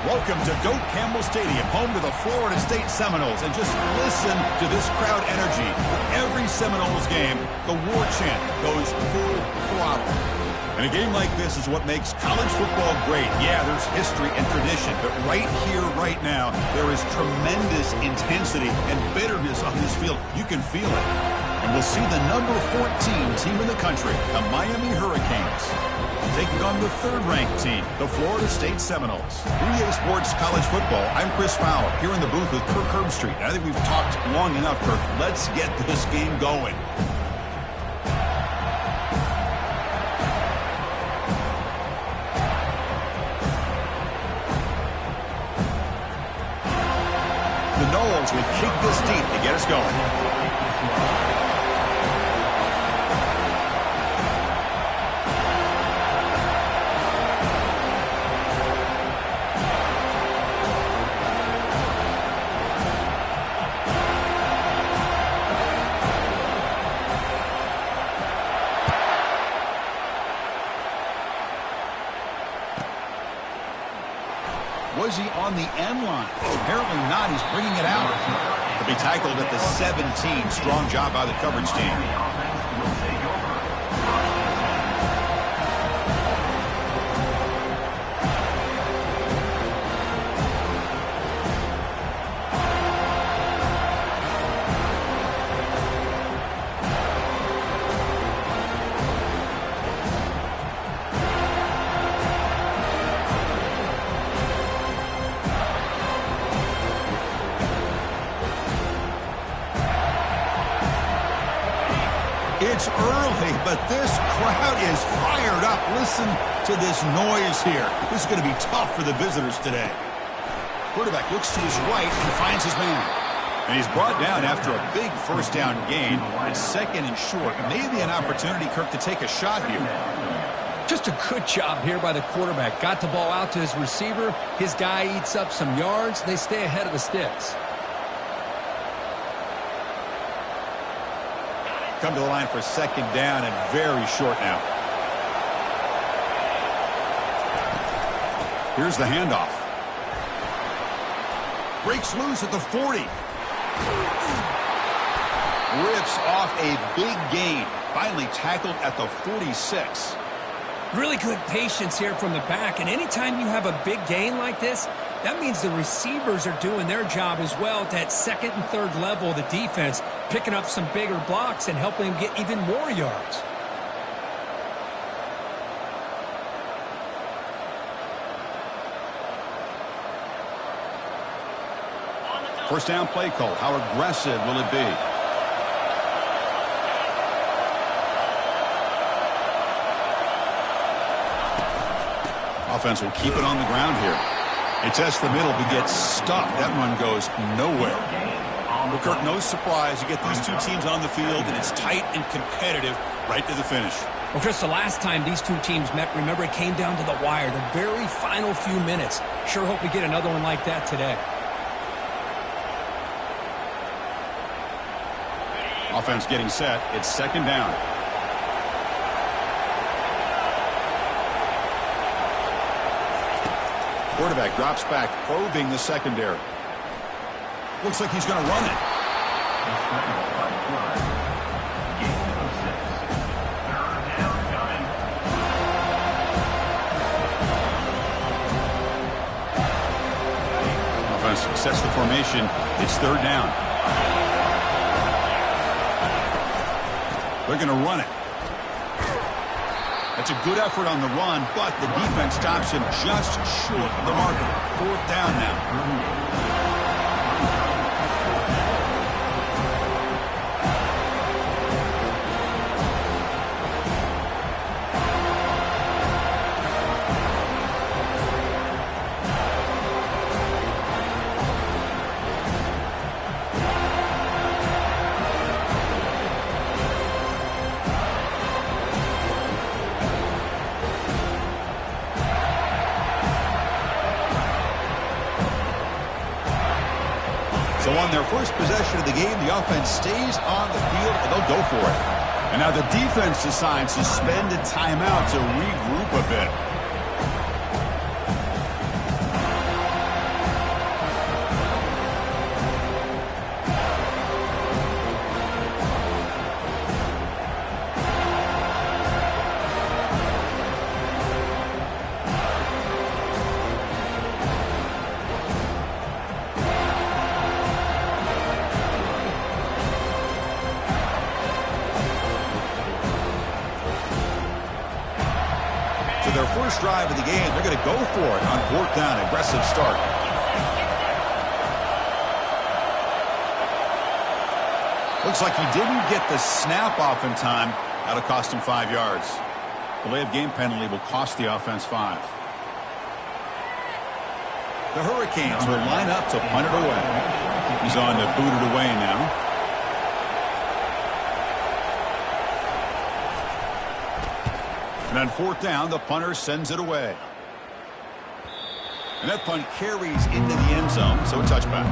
Welcome to Doak Campbell Stadium, home to the Florida State Seminoles. And just listen to this crowd energy. Every Seminoles game, the war chant goes full throttle. And a game like this is what makes college football great. Yeah, there's history and tradition, but right here, right now, there is tremendous intensity and bitterness on this field. You can feel it. And we'll see the number 14 team in the country, the Miami Hurricanes, taking on the third-ranked team, the Florida State Seminoles. 3A Sports College Football, I'm Chris Fowler, here in the booth with Kirk Herbstreit. I think we've talked long enough, Kirk. Let's get this game going. The Noles will kick this deep to get us going. Was he on the end line? Apparently not. He's bringing it out. To be tackled at the 17. Strong job by the coverage team. It's early, but this crowd is fired up. Listen to this noise here. This is going to be tough for the visitors today. Quarterback looks to his right and finds his man. And he's brought down after a big first down gain. It's second and short. Maybe an opportunity, Kirk, to take a shot here. Just a good job here by the quarterback. Got the ball out to his receiver. His guy eats up some yards. They stay ahead of the sticks. Come to the line for second down and very short now. Here's the handoff. Breaks loose at the 40. Rips off a big gain. Finally tackled at the 46. Really good patience here from the back. And anytime you have a big gain like this, that means the receivers are doing their job as well at that second and third level of the defense, picking up some bigger blocks and helping them get even more yards. First down play call. How aggressive will it be? Offense will keep it on the ground here. They test the middle but gets stuck. That run goes nowhere. Well, Kirk, no surprise. You get these two teams on the field, and it's tight and competitive right to the finish. Well, Chris, the last time these two teams met, remember, it came down to the wire, the very final few minutes. Sure hope we get another one like that today. Offense getting set. It's second down. Quarterback drops back, probing the secondary. Looks like he's going to run it. Offense sets the formation. It's third down. They're going to run it. That's a good effort on the run, but the defense stops him just short of the marker. Fourth down now. So on their first possession of the game, the offense stays on the field, and they'll go for it. And now the defense decides suspended timeout to regroup a bit. for their first drive of the game. They're going to go for it on 4th down. Aggressive start. Looks like he didn't get the snap off in time. That'll cost him 5 yards. Delay of game penalty will cost the offense 5. The Hurricanes will line up to punt it away. He's on to boot it away now. And on 4th down, the punter sends it away. And that punt carries into the end zone, so a touchback.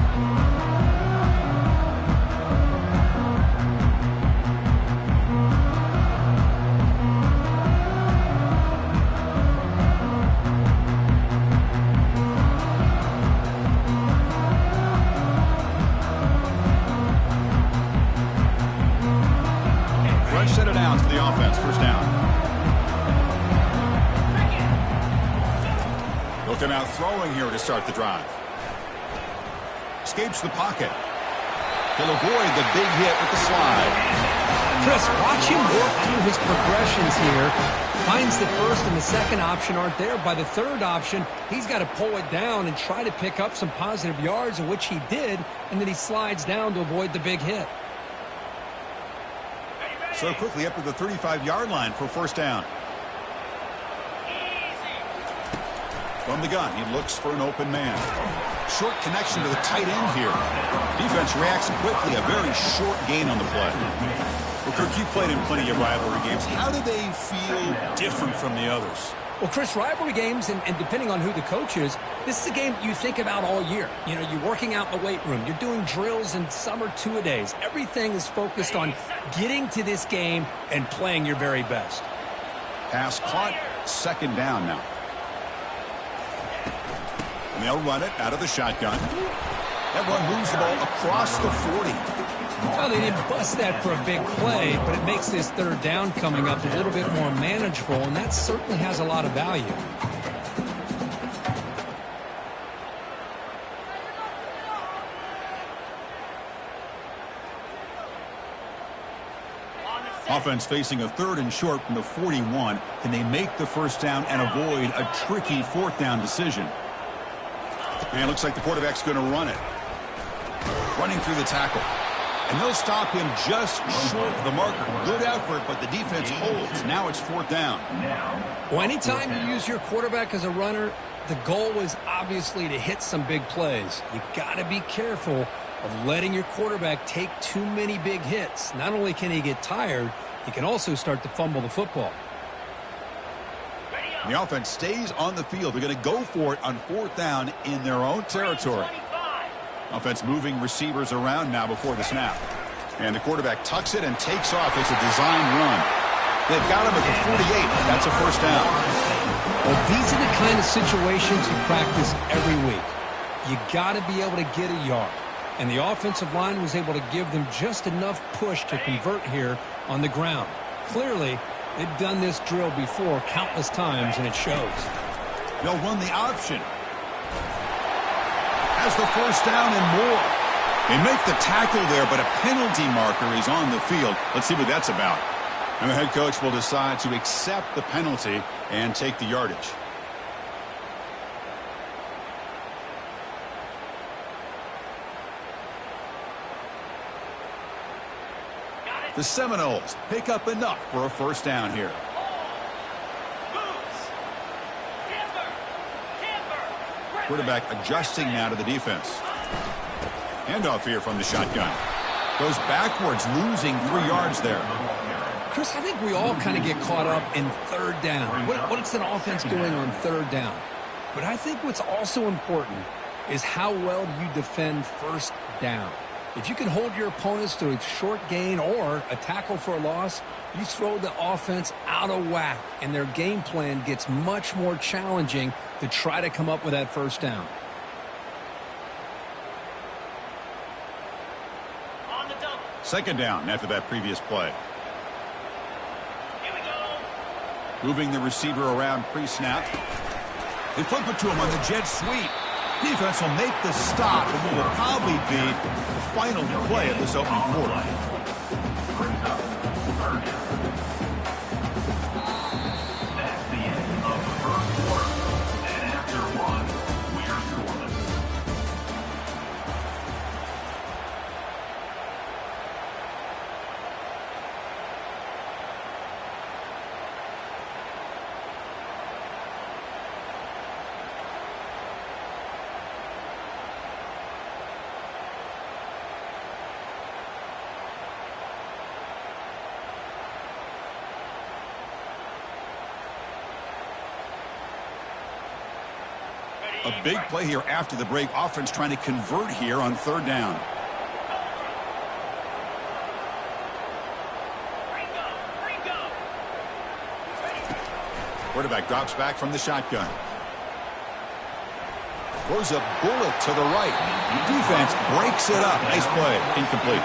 Fresh set of downs for the offense, 1st down. They'll come out throwing here to start the drive. Escapes the pocket. He'll avoid the big hit with the slide. Chris, watch him work through his progressions here. Finds the first and the second option aren't there. By the third option, he's got to pull it down and try to pick up some positive yards, of which he did, and then he slides down to avoid the big hit. So quickly up to the 35-yard line for 1st down. From the gun, he looks for an open man. Short connection to the tight end here. Defense reacts quickly. A very short gain on the play. Well, Kirk, you played in plenty of rivalry games. How do they feel different from the others? Well, Chris, rivalry games, and depending on who the coach is, this is a game you think about all year. You know, you're working out in the weight room. You're doing drills and some or two-a-days. Everything is focused on getting to this game and playing your very best. Pass caught. 2nd down now. And they'll run it out of the shotgun. That one moves the ball across the 40. Well, they didn't bust that for a big play, but it makes this 3rd down coming up a little bit more manageable, and that certainly has a lot of value. Offense facing a 3rd and short from the 41. Can they make the 1st down and avoid a tricky 4th down decision? And it looks like the quarterback's going to run it. Running through the tackle. And they'll stop him just short of the marker. Good effort, but the defense holds. Now it's 4th down. Well, anytime you use your quarterback as a runner, the goal is obviously to hit some big plays. You got to be careful of letting your quarterback take too many big hits. Not only can he get tired, he can also start to fumble the football. The offense stays on the field. They're going to go for it on 4th down in their own territory. Offense moving receivers around now before the snap. And the quarterback tucks it and takes off. It's a design run. They've got him at the 48. That's a 1st down. Well, these are the kind of situations you practice every week. You got to be able to get a yard. And the offensive line was able to give them just enough push to convert here on the ground. Clearly, they've done this drill before countless times, and it shows. They'll run the option. Has the 1st down and more. They make the tackle there, but a penalty marker is on the field. Let's see what that's about. And the head coach will decide to accept the penalty and take the yardage. The Seminoles pick up enough for a 1st down here. Quarterback adjusting now to the defense. Handoff here from the shotgun. Goes backwards, losing 3 yards there. Chris, I think we all kind of get caught up in 3rd down. What's an offense doing on 3rd down? But I think what's also important is how well you defend 1st down. If you can hold your opponents to a short gain or a tackle for a loss, you throw the offense out of whack, and their game plan gets much more challenging to try to come up with that 1st down. On the double. 2nd down after that previous play. Here we go. Moving the receiver around pre-snap. They flip it to him on the jet sweep. Defense will make the stop, and it will probably be the final play of this opening quarter. A big play here after the break. Offense trying to convert here on third down. Quarterback drops back from the shotgun. Throws a bullet to the right. Defense breaks it up. Nice play. Incomplete.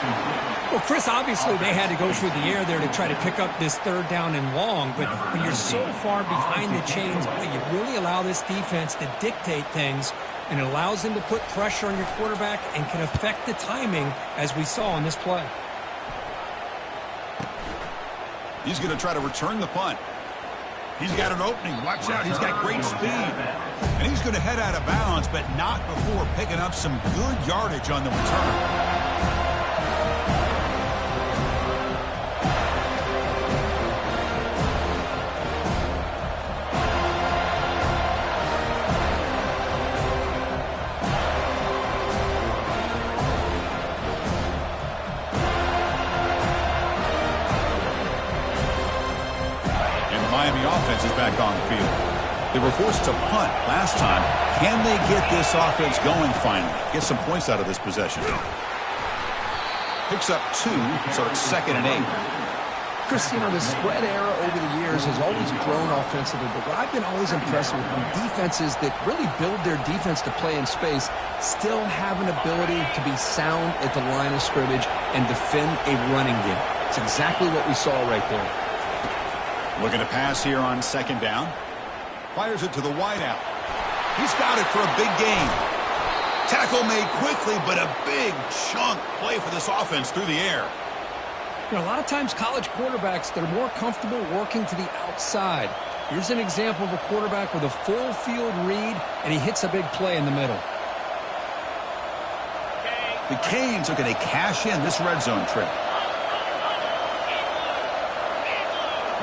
Well, Chris, obviously they had to go through the air there to try to pick up this third down and long. But when you're so far behind the chains, you really allow this defense to dictate things. And it allows them to put pressure on your quarterback and can affect the timing, as we saw on this play. He's going to try to return the punt. He's got an opening. Watch out. He's got great speed. And he's going to head out of bounds, but not before picking up some good yardage on the return. Offense is back on the field. They were forced to punt last time. Can they get this offense going finally? Get some points out of this possession. Picks up 2, so it's 2nd and 8. Chris, the spread era over the years has always grown offensively, but what I've been always impressed with defenses that really build their defense to play in space still have an ability to be sound at the line of scrimmage and defend a running game. It's exactly what we saw right there. Looking to pass here on 2nd down. Fires it to the wideout. He's got it for a big gain. Tackle made quickly, but a big chunk play for this offense through the air. A lot of times college quarterbacks, they're more comfortable working to the outside. Here's an example of a quarterback with a full field read, and he hits a big play in the middle. The Canes are going to cash in this red zone trip.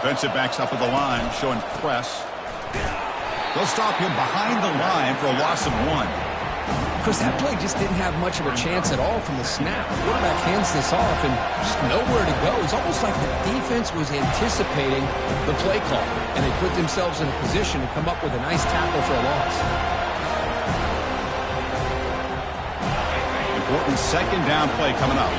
Defensive backs up at the line, showing press. They'll stop him behind the line for a loss of 1. Chris, that play just didn't have much of a chance at all from the snap. The quarterback hands this off and just nowhere to go. It's almost like the defense was anticipating the play call, and they put themselves in a position to come up with a nice tackle for a loss. Important 2nd down play coming up.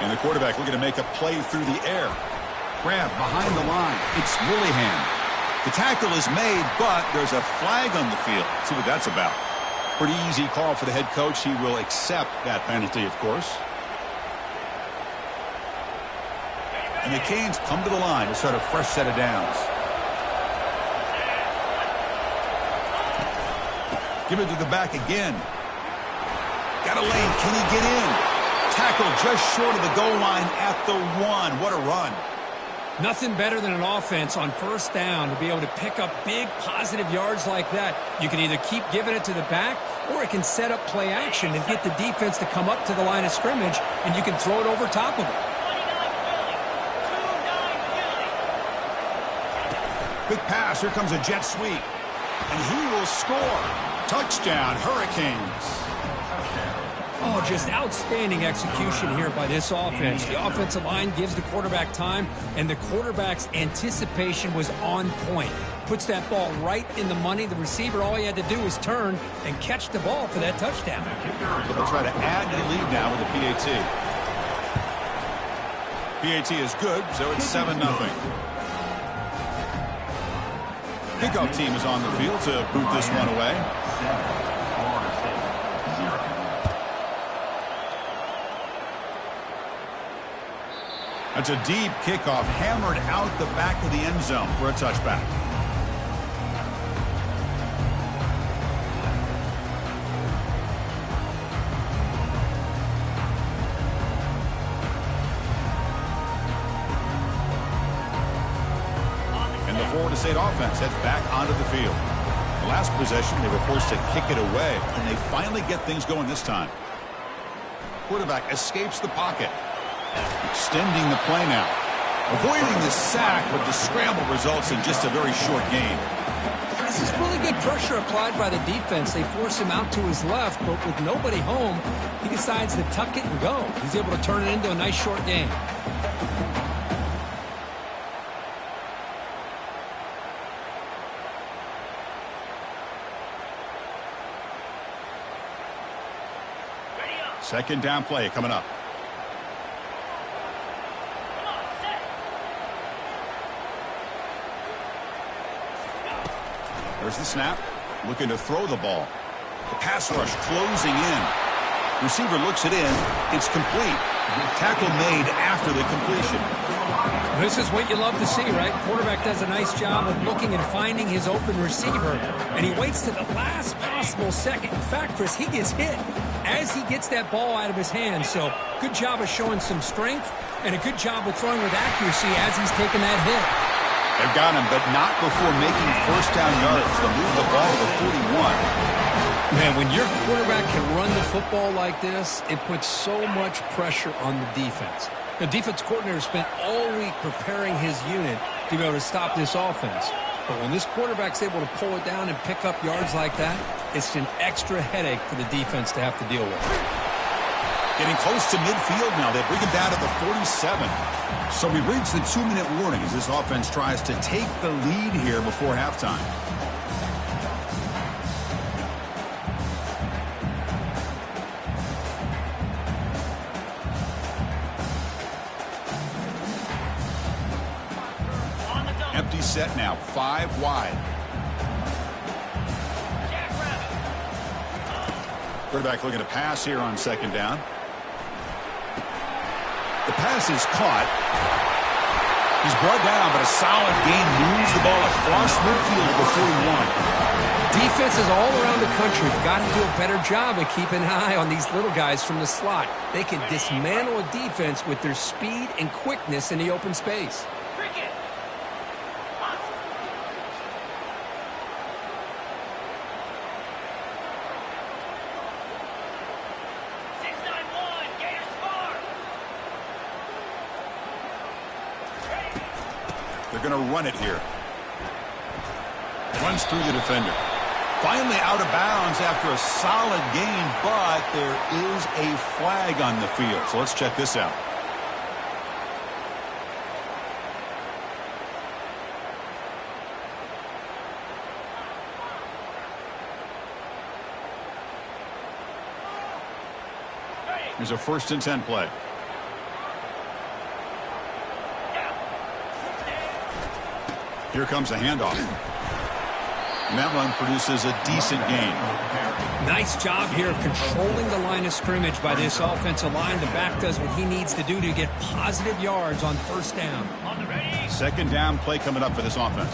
And the quarterback looking to make a play through the air. Grab behind the line. It's Willingham. The tackle is made, but there's a flag on the field. See what that's about. Pretty easy call for the head coach. He will accept that penalty, of course. And the Canes come to the line to start a fresh set of downs. Give it to the back again. Got a lane. Can he get in? Tackle just short of the goal line at the 1. What a run. Nothing better than an offense on 1st down to be able to pick up big positive yards like that. You can either keep giving it to the back, or it can set up play action and get the defense to come up to the line of scrimmage, and you can throw it over top of it. Quick pass. Here comes a jet sweep. And he will score. Touchdown, Hurricanes. Oh, just outstanding execution here by this offense. The offensive line gives the quarterback time, and the quarterback's anticipation was on point. Puts that ball right in the money. The receiver, all he had to do was turn and catch the ball for that touchdown. So they'll try to add a lead now with the PAT. PAT is good, so it's 7-0. Kickoff team is on the field to boot this one away. That's a deep kickoff, hammered out the back of the end zone for a touchback. And the Florida State offense heads back onto the field. The last possession, they were forced to kick it away, and they finally get things going this time. Quarterback escapes the pocket. Extending the play now. Avoiding the sack, but the scramble results in just a very short gain. This This is really good pressure applied by the defense. They force him out to his left, but with nobody home, he decides to tuck it and go. He's able to turn it into a nice short game. Second down play coming up. There's the snap. Looking to throw the ball. The pass rush closing in. Receiver looks it in. It's complete. Tackle made after the completion. This is what you love to see, right? Quarterback does a nice job of looking and finding his open receiver, and he waits to the last possible second. In fact, Chris, he gets hit as he gets that ball out of his hands. So good job of showing some strength and a good job of throwing with accuracy as he's taking that hit. They've got him, but not before making first down yards. They'll move the ball to the 41. Man, when your quarterback can run the football like this, it puts so much pressure on the defense. The defense coordinator spent all week preparing his unit to be able to stop this offense. But when this quarterback's able to pull it down and pick up yards like that, it's an extra headache for the defense to have to deal with. Getting close to midfield now. They bring him down to the 47. So we reach the 2-minute warning as this offense tries to take the lead here before halftime. Empty set now, 5 wide. Quarterback looking to pass here on second down. The pass is caught. He's brought down, but a solid gain moves the ball across midfield to the 41. Defenses all around the country have got to do a better job of keeping an eye on these little guys from the slot. They can dismantle a defense with their speed and quickness in the open space. They're going to run it here. Runs through the defender. Finally out of bounds after a solid gain, but there is a flag on the field. So let's check this out. Here's a 1st and 10 play. Here comes a handoff. And that one produces a decent gain. Nice job here of controlling the line of scrimmage by this offensive line. The back does what he needs to do to get positive yards on first down. Second down play coming up for this offense.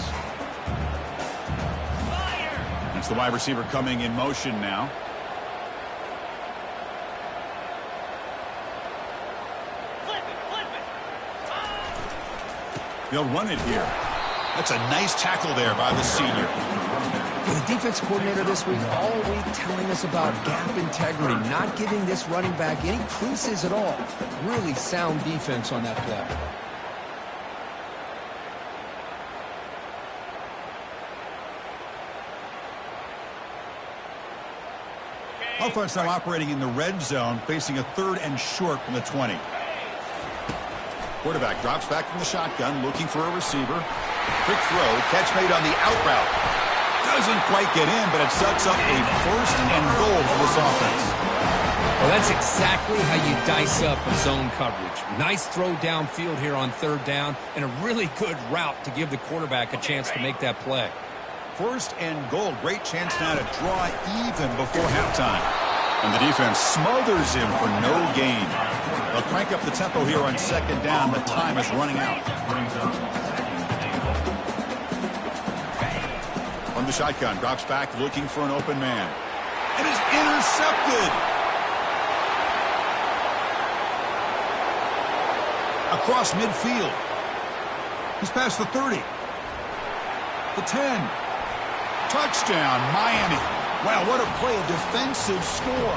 It's the wide receiver coming in motion now. They'll run it here. That's a nice tackle there by the senior. The defense coordinator this week, all week telling us about gap integrity, not giving this running back any creases at all. Really sound defense on that play. Offense now operating in the red zone, facing a 3rd and short from the 20. Quarterback drops back from the shotgun, looking for a receiver. Quick throw, catch made on the out route. Doesn't quite get in, but it sets up a 1st and goal for this offense. Well, that's exactly how you dice up a zone coverage. Nice throw downfield here on 3rd down, and a really good route to give the quarterback a chance to make that play. 1st and goal. Great chance now to draw even before halftime. And the defense smothers him for no gain. They'll crank up the tempo here on second down. The time is running out. From the shotgun, drops back looking for an open man. It is intercepted. Across midfield. He's past the 30. The 10. Touchdown, Miami. Wow, what a play, a defensive score.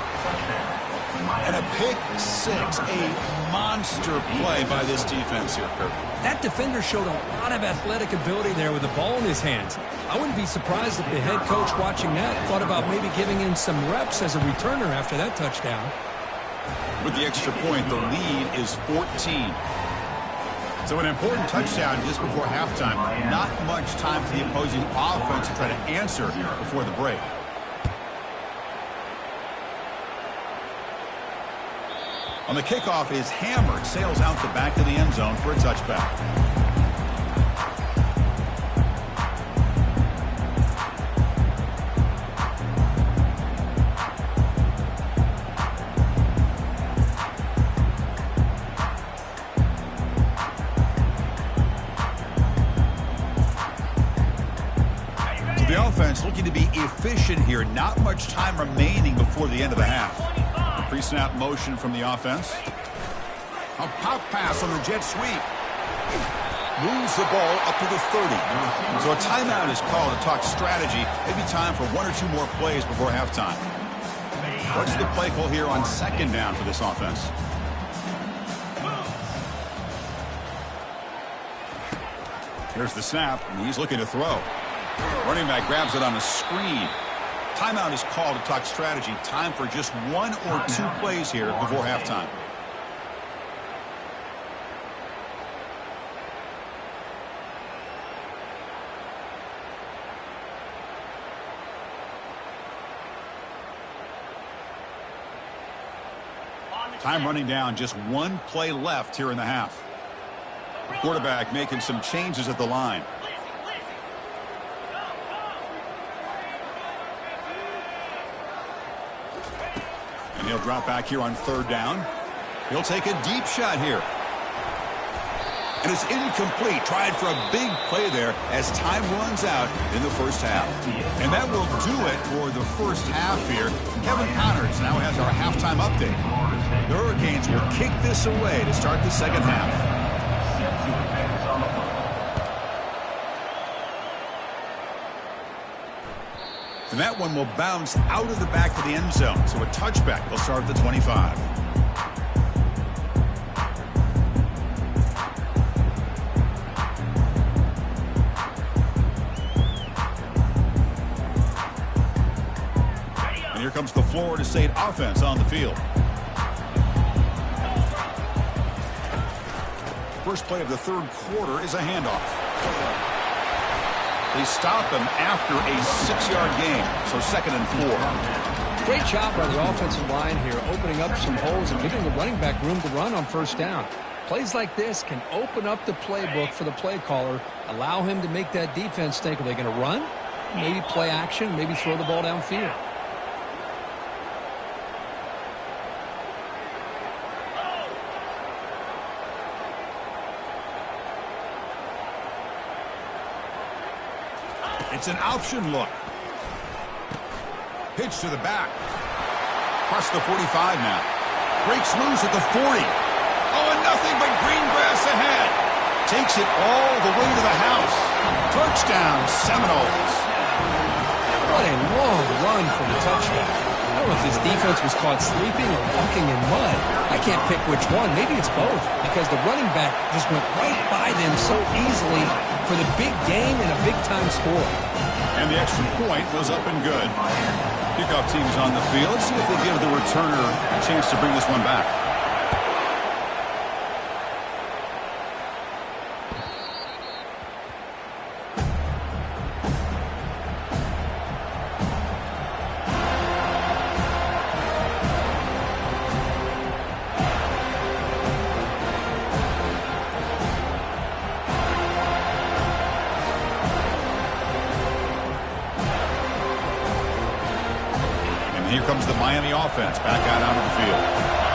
And a pick six, a monster play by this defense here, Kirk. That defender showed a lot of athletic ability there with the ball in his hands. I wouldn't be surprised if the head coach watching that thought about maybe giving him some reps as a returner after that touchdown. With the extra point, the lead is 14. So an important touchdown just before halftime. Not much time for the opposing offense to try to answer before the break. On the kickoff is hammered, sails out the back of the end zone for a touchback. The offense looking to be efficient here. Not much time remaining before the end of the half. Pre-snap motion from the offense. A pop pass on the jet sweep. Moves the ball up to the 30. So a timeout is called to talk strategy. Maybe time for one or two more plays before halftime. What's the play call here on second down for this offense? Here's the snap, and he's looking to throw. Running back grabs it on a screen. Timeout is called to talk strategy. Time for just one or two plays here before halftime. Time running down, just one play left here in the half. Quarterback making some changes at the line. And he'll drop back here on third down. He'll take a deep shot here. And it's incomplete. Tried for a big play there as time runs out in the first half. And that will do it for the first half here. Kevin Connors now has our halftime update. The Hurricanes will kick this away to start the second half. And that one will bounce out of the back of the end zone. So a touchback will start at the 25. And here comes the Florida State offense on the field. First play of the third quarter is a handoff. They stop him after a 6-yard gain, so 2nd and 4. Great job by the offensive line here, opening up some holes and giving the running back room to run on first down. Plays like this can open up the playbook for the play caller, allow him to make that defense think, are they going to run? Maybe play action, maybe throw the ball downfield. It's an option look. Pitch to the back. Across the 45 now. Breaks loose at the 40. Oh, and nothing but green grass ahead. Takes it all the way to the house. Touchdown, Seminoles. What a long run for the touchdown. I don't know if this defense was caught sleeping or walking in mud. I can't pick which one. Maybe it's both, because the running back just went right by them so easily for the big game and a big-time score. And the extra point was up and good. Kickoff team's on the field. Let's see if they give the returner a chance to bring this one back. Here comes the Miami offense back out onto the field.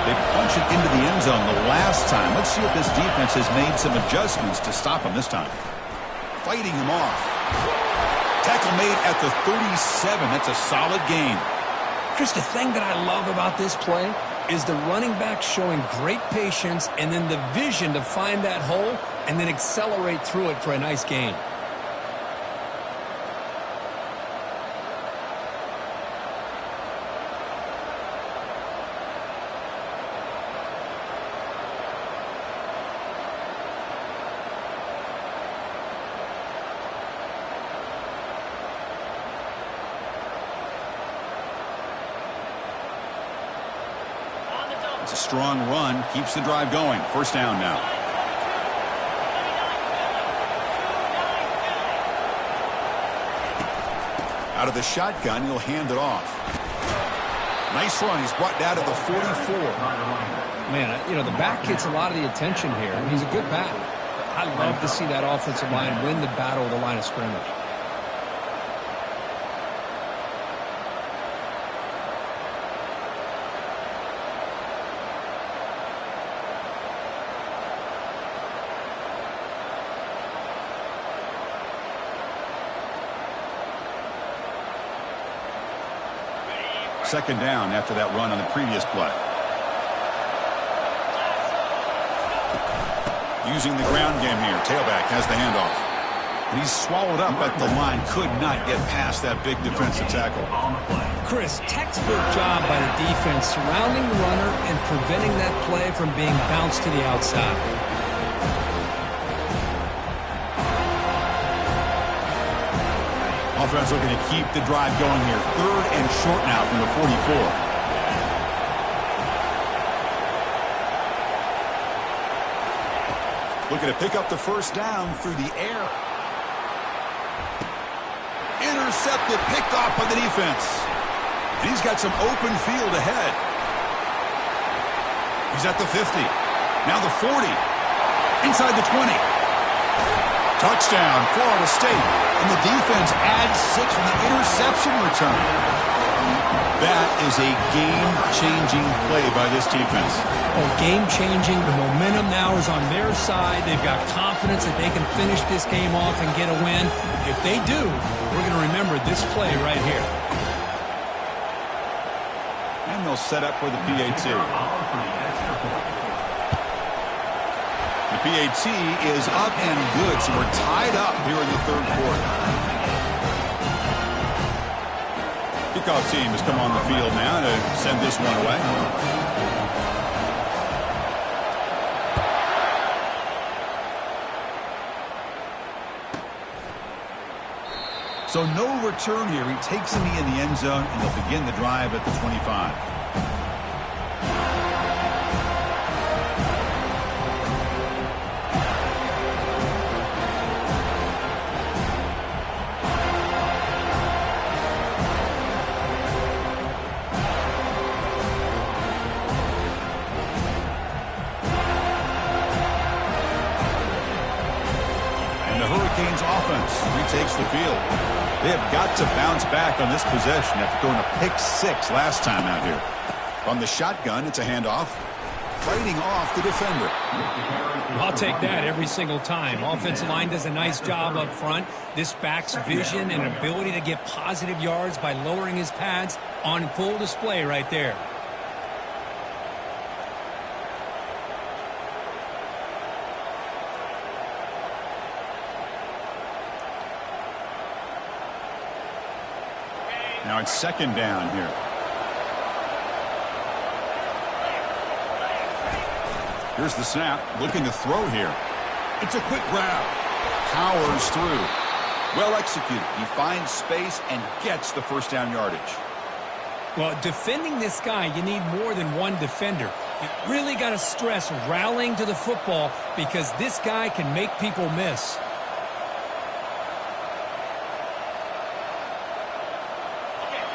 They punch it into the end zone the last time. Let's see if this defense has made some adjustments to stop him this time. Fighting him off. Tackle made at the 37. That's a solid gain. Chris, the thing that I love about this play is the running back showing great patience and then the vision to find that hole and then accelerate through it for a nice gain. It's a strong run. Keeps the drive going. First down now. Out of the shotgun, he'll hand it off. Nice run. He's brought down to the 44. Man, you know, the back gets a lot of the attention here. He's a good back. I love to see that offensive line win the battle of the line of scrimmage. Second down after that run on the previous play. Using the ground game here. Tailback has the handoff. And he's swallowed up at the line. Could not get past that big defensive tackle. Chris, textbook job by the defense surrounding the runner and preventing that play from being bounced to the outside. Offense looking to keep the drive going here. Third and short now from the 44. Looking to pick up the first down through the air. Intercepted, picked off by the defense. And he's got some open field ahead. He's at the 50. Now the 40. Inside the 20. Touchdown, Florida State. And the defense adds 6 with the interception return. That is a game-changing play by this defense. Oh, game-changing. The momentum now is on their side. They've got confidence that they can finish this game off and get a win. If they do, we're going to remember this play right here. And they'll set up for the PAT. The PAT is up and good, so we're tied up here in the third quarter. Kickoff team has come on the field now to send this one away. So no return here. He takes the knee in the end zone, and they'll begin the drive at the 25. Takes the field. They have got to bounce back on this possession after throwing a pick-6 last time out here. From the shotgun, it's a handoff. Fighting off the defender. I'll take that every single time. Offensive line does a nice job up front. This back's vision and ability to get positive yards by lowering his pads on full display right there. Now it's second down here. Here's the snap. Looking to throw here. It's a quick grab. Powers through. Well executed. He finds space and gets the first down yardage. Well, defending this guy, you need more than one defender. You really got to stress rallying to the football because this guy can make people miss.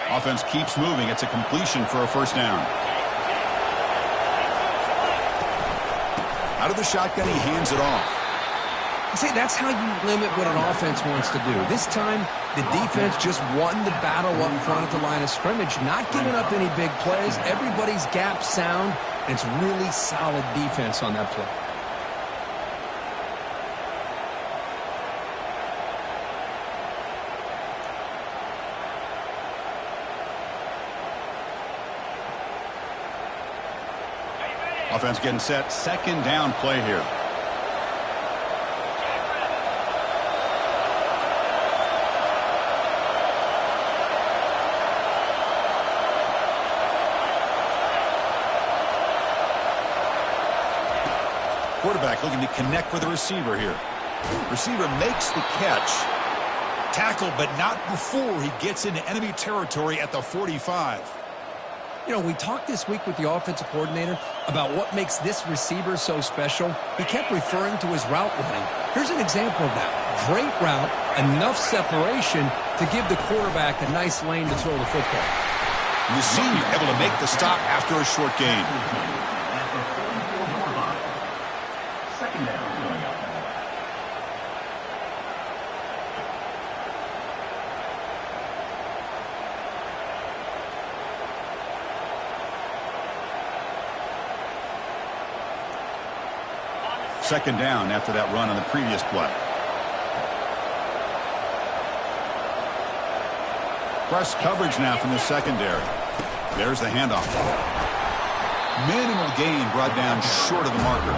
Offense keeps moving. It's a completion for a first down. Out of the shotgun, he hands it off. See, that's how you limit what an offense wants to do. This time, the defense just won the battle up front at the line of scrimmage, not giving up any big plays. Everybody's gap sound, and it's really solid defense on that play. Offense getting set. Second down play here. Quarterback looking to connect with the receiver here. Receiver makes the catch. Tackle, but not before he gets into enemy territory at the 45. You know, we talked this week with the offensive coordinator about what makes this receiver so special. He kept referring to his route running. Here's an example of that. Great route, enough separation to give the quarterback a nice lane to throw the football. The senior able to make the stop after a short gain. Second down after that run on the previous play. Press coverage now from the secondary. There's the handoff. Minimal gain brought down short of the marker.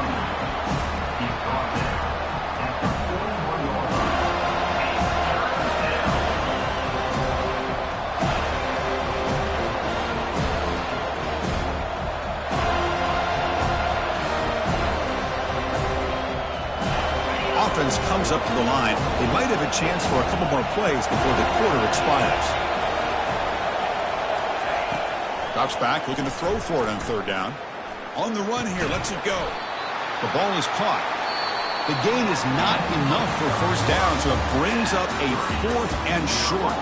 Offense comes up to the line. They might have a chance for a couple more plays before the quarter expires. Drops back, looking to throw for it on third down. On the run here, lets it go. The ball is caught. The gain is not enough for first down, so it brings up a 4th and short.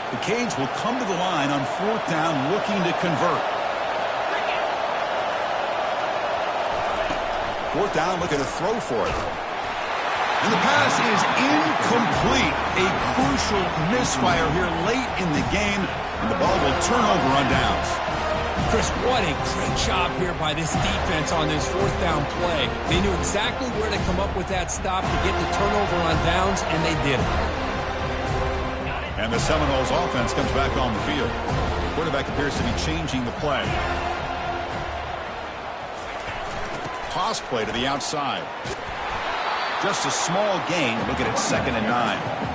The Canes will come to the line on 4th down looking to convert. 4th down looking to throw for it. And the pass is incomplete. A crucial misfire here late in the game. And the ball will turn over on downs. Chris, what a great job here by this defense on this 4th down play. They knew exactly where to come up with that stop to get the turnover on downs, and they did it. And the Seminoles offense comes back on the field. Quarterback appears to be changing the play. Toss play to the outside. Just a small gain. Look at it, 2nd and 9.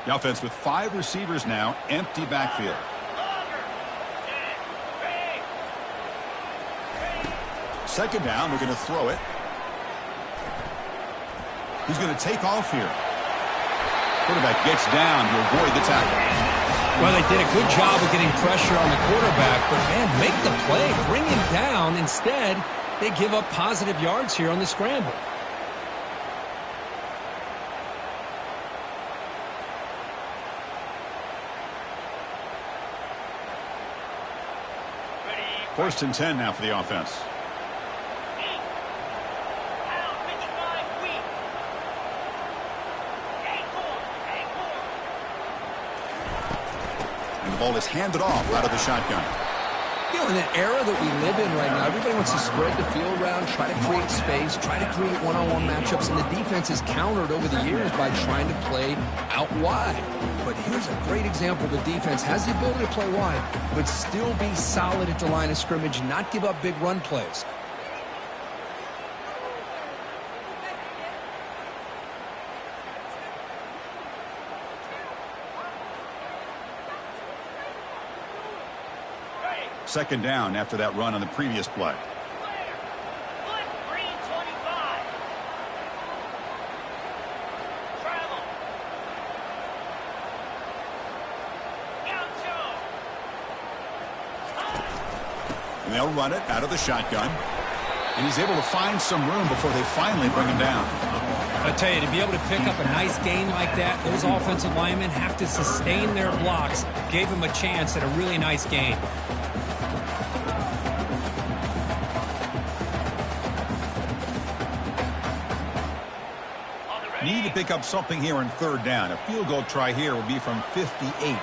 The offense with 5 receivers now, empty backfield. Second down, we're going to throw it. He's going to take off here. Quarterback gets down to avoid the tackle. Well, they did a good job of getting pressure on the quarterback, but, man, make the play, bring him down. Instead, they give up positive yards here on the scramble. First and 10 now for the offense. And the ball is handed off out of the shotgun. You know, in the era that we live in right now, everybody wants to spread the field around, try to create space, try to create one-on-one matchups, and the defense has countered over the years by trying to play out wide. But here's a great example. The defense has the ability to play wide, but still be solid at the line of scrimmage, not give up big run plays. Second down after that run on the previous play. And they'll run it out of the shotgun. And he's able to find some room before they finally bring him down. I tell you, to be able to pick up a nice gain like that, those offensive linemen have to sustain their blocks. Gave him a chance at a really nice gain. Need to pick up something here on third down. A field goal try here will be from 58.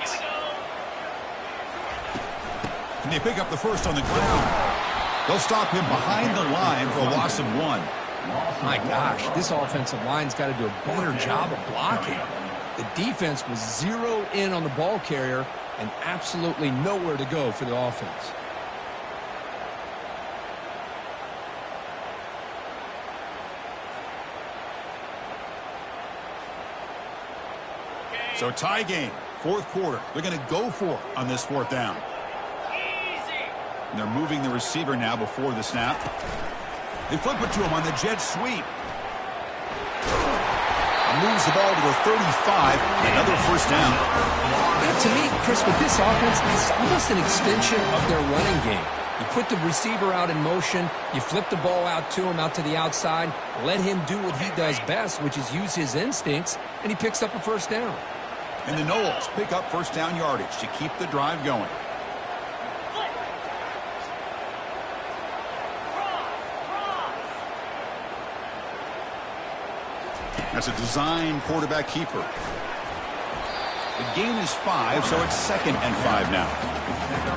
And they pick up the first on the ground. They'll stop him behind the line for a loss of 1. My gosh, this offensive line's got to do a better job of blocking. The defense was zero in on the ball carrier and absolutely nowhere to go for the offense. So tie game, fourth quarter. They're going to go for it on this fourth down. And they're moving the receiver now before the snap. They flip it to him on the jet sweep. Moves the ball to the 35. Another first down. To me, Chris, with this offense, it's almost an extension of their running game. You put the receiver out in motion, you flip the ball out to him, out to the outside, let him do what he does best, which is use his instincts, and he picks up a first down. And the Knowles pick up first down yardage to keep the drive going. That's a design quarterback keeper. The gain is 5, so it's 2nd and 5 now.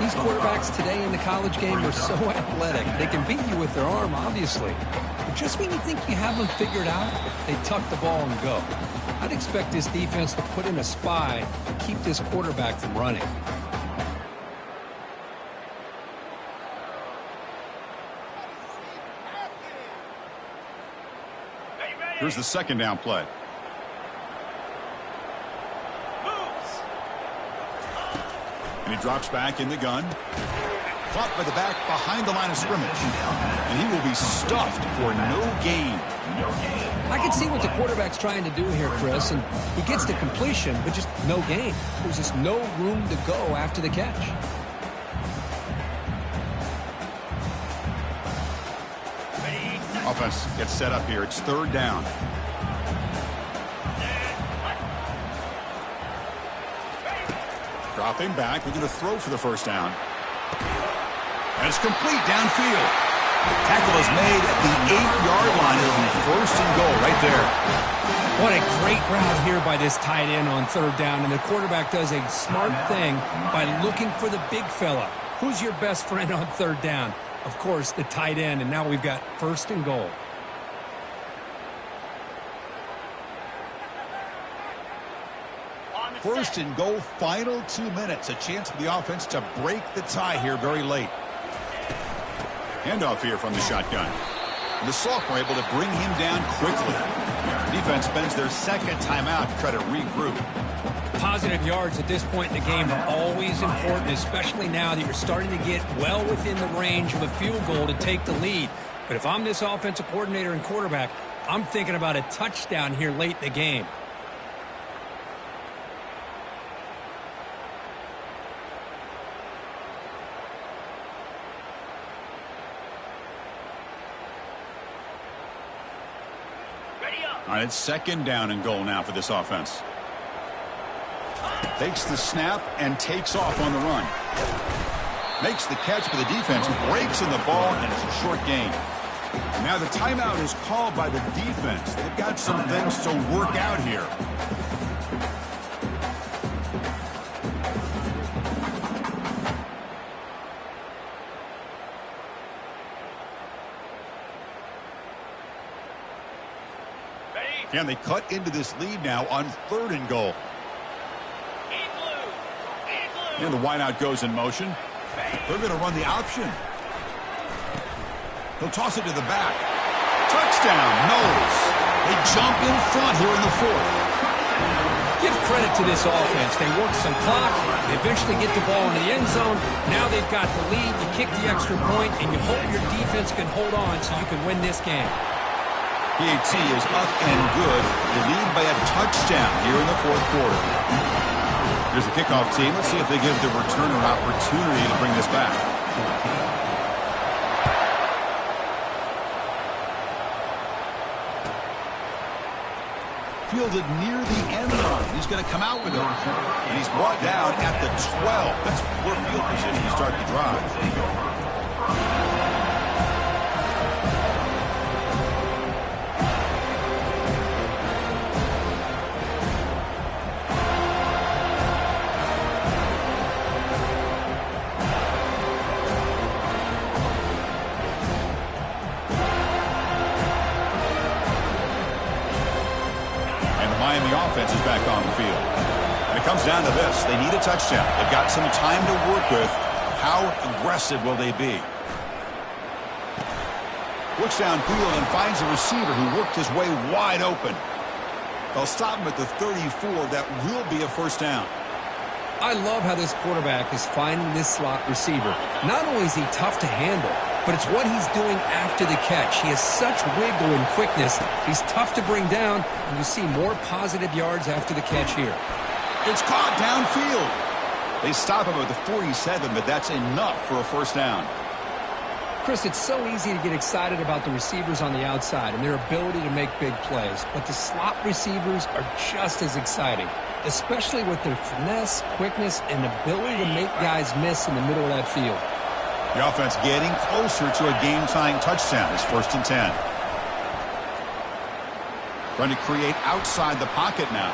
These quarterbacks today in the college game are so athletic. They can beat you with their arm, obviously. But just when you think you have them figured out, they tuck the ball and go. I'd expect this defense to put in a spy to keep this quarterback from running. Here's the second down play. And he drops back in the gun. Caught by the back behind the line of scrimmage. And he will be stuffed for no gain. I can see what the quarterback's trying to do here, Chris, and he gets to completion, but just no gain. There's just no room to go after the catch. Offense gets set up here. It's third down. Dropping back. We're going to throw for the first down. And it's complete downfield. Tackle is made at the 8-yard line. It'll be first and goal right there. What a great route here by this tight end on third down. And the quarterback does a smart thing by looking for the big fella. Who's your best friend on third down? Of course, the tight end. And now we've got first and goal. First and goal, final 2 minutes. A chance for the offense to break the tie here very late. Handoff here from the shotgun. And the sophomore able to bring him down quickly. Defense spends their second timeout to try to regroup. Positive yards at this point in the game are always important, especially now that you're starting to get well within the range of a field goal to take the lead. But if I'm this offensive coordinator and quarterback, I'm thinking about a touchdown here late in the game. All right, it's second down and goal now for this offense. Takes the snap and takes off on the run. Makes the catch, but the defense breaks in the ball, and it's a short gain. Now the timeout is called by the defense. They've got some things to work out here. And they cut into this lead now on third and goal. And the wideout goes in motion. They're going to run the option. He'll toss it to the back. Touchdown, Knowles. They jump in front here in the fourth. Give credit to this offense. They work some clock. They eventually get the ball in the end zone. Now they've got the lead. You kick the extra point, and you hope your defense can hold on so you can win this game. PAT is up and good. They lead by a touchdown here in the fourth quarter. Here's the kickoff team. Let's see if they give the returner opportunity to bring this back. Fielded near the end line. He's going to come out with it. And he's brought down at the 12. That's poor field position to start the drive. time the offense is back on the field. And it comes down to this. They need a touchdown. They've got some time to work with. How aggressive will they be? Looks downfield and finds a receiver who worked his way wide open. They'll stop him at the 34. That will be a first down. I love how this quarterback is finding this slot receiver. Not only is he tough to handle, but it's what he's doing after the catch. He has such wiggle and quickness. He's tough to bring down, and you see more positive yards after the catch here. It's caught downfield. They stop him at the 47, but that's enough for a first down. Chris, it's so easy to get excited about the receivers on the outside and their ability to make big plays, but the slot receivers are just as exciting, especially with their finesse, quickness, and ability to make guys miss in the middle of that field. The offense getting closer to a game-tying touchdown. It's 1st and 10. Trying to create outside the pocket now.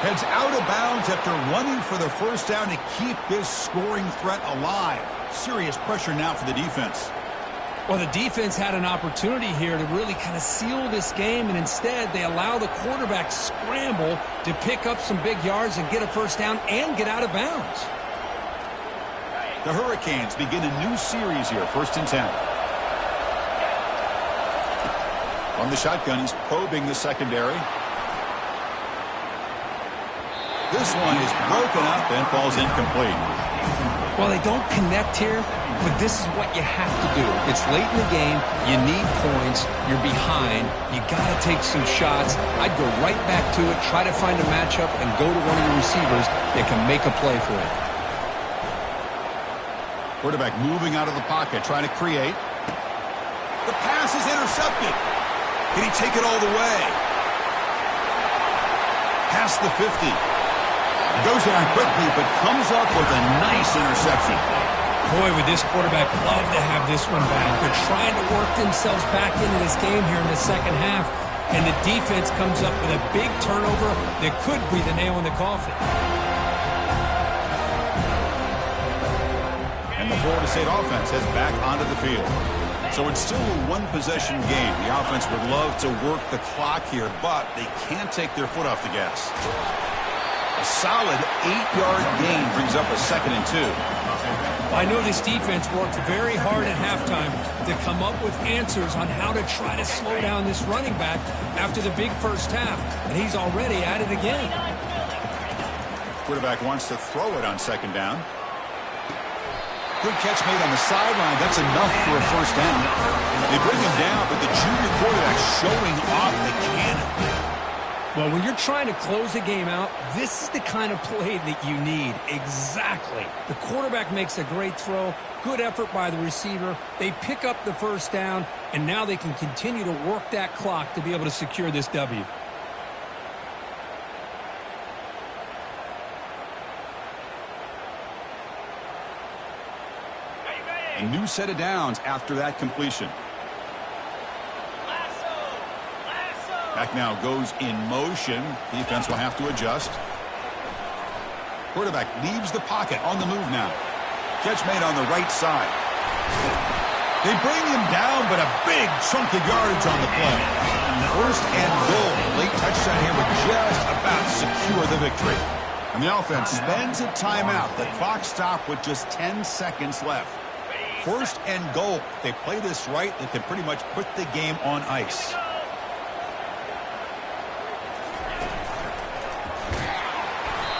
Heads out of bounds after running for the first down to keep this scoring threat alive. Serious pressure now for the defense. Well, the defense had an opportunity here to really kind of seal this game, and instead they allow the quarterback scramble to pick up some big yards and get a first down and get out of bounds. The Hurricanes begin a new series here, 1st and 10. From the shotgun, he's probing the secondary. This one is broken up and falls incomplete. Well, they don't connect here, but this is what you have to do. It's late in the game. You need points. You're behind. You got to take some shots. I'd go right back to it, try to find a matchup, and go to one of your receivers that can make a play for it. Quarterback moving out of the pocket, trying to create. The pass is intercepted. Can he take it all the way? Past the 50. Goes down quickly, but comes up with a nice interception. Boy, would this quarterback love to have this one back. They're trying to work themselves back into this game here in the second half, and the defense comes up with a big turnover that could be the nail in the coffin. And the Florida State offense heads back onto the field. So it's still a one-possession game. The offense would love to work the clock here, but they can't take their foot off the gas. A solid 8-yard gain brings up a 2nd and 2. I know this defense worked very hard at halftime to come up with answers on how to try to slow down this running back after the big first half, and he's already at it again. Quarterback wants to throw it on 2nd down. Good catch made on the sideline. That's enough for a first down. They bring him down, but the junior quarterback showing off the cannon. Well, when you're trying to close a game out, this is the kind of play that you need. Exactly. The quarterback makes a great throw. Good effort by the receiver. They pick up the first down, and now they can continue to work that clock to be able to secure this W. A new set of downs after that completion. Back now goes in motion. Defense will have to adjust. Quarterback leaves the pocket on the move now. Catch made on the right side. They bring him down, but a big chunk of yardage on the play. 1st and goal. Late touchdown here would just about secure the victory. And the offense spends a timeout. The clock stopped with just 10 seconds left. 1st and goal. If they play this right, they can pretty much put the game on ice.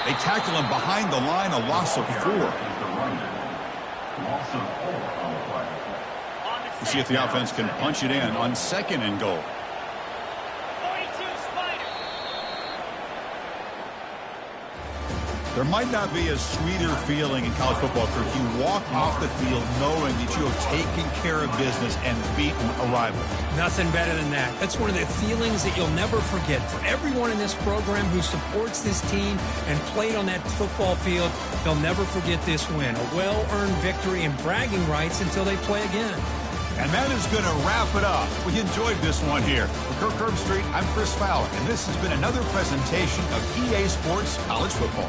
They tackle him behind the line, a loss of 4. We'll see if the offense can punch it in on 2nd and goal. There might not be a sweeter feeling in college football career if you walk off the field knowing that you have taken care of business and beaten a rival. Nothing better than that. That's one of the feelings that you'll never forget. For everyone in this program who supports this team and played on that football field, they'll never forget this win. A well-earned victory and bragging rights until they play again. And that is going to wrap it up. We enjoyed this one here. For Kirk Herbstreit, I'm Chris Fowler, and this has been another presentation of EA Sports College Football.